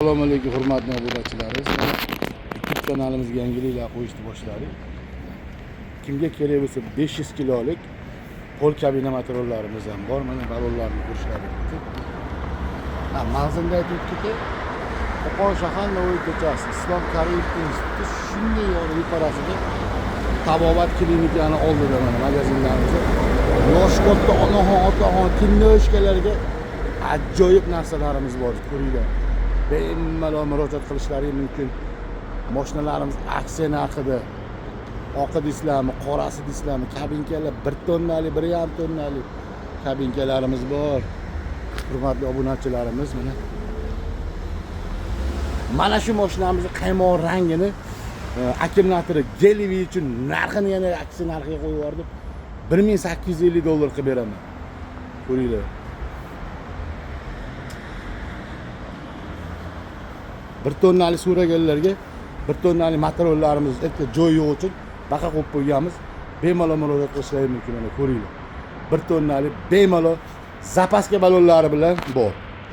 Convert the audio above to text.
Assalomu alaykum hurmatli obunachilarimiz. YouTube kanalimizga yangiliklar qo'yishni boshladik. Kimga kerak bo'lsa 500 kilolik pol kabina materiallarimiz ham bor. Mana balonlarni ko'rishlaringiz mumkin. Mag'zinda aytib ketay. Qo'qon shahar Navoiy ko'chasi Islom Karimov instituti shunday ro'parasida tabobat klinikani oldida mana magazinlarimiz. Yosh katta onaxon, otaxon, kindoshkalarga ajoyib narsalarimiz bor. Ko'ringlar. Bemalol murojaat qilishlari mumkin. Mashinalarimiz aksiya narxida. Oqi deysizlarmi, qorasi deysizlarmi, kabinkalar 1 tonnalik, 1,5 tonnalik kabinkalarimiz bor. Hurmatli obunachilarimiz mana shu mashinamizning qaymoq rangini akkumulyatori gelivi uchun narxini yana aksiya narxiga qo'yib yubordim. $1850 qilib beraman. Ko'ringlar. 1 tonnalik so'raganlarga 1 tonnalik materiallarimiz joy yo'q uchun baqa qo'yib qo'yganmiz. Bemalol murojaat qilishlari mumkin. Mana ko'ringlar. 1 tonnalik bemalol zapaska balonlari bilan bor.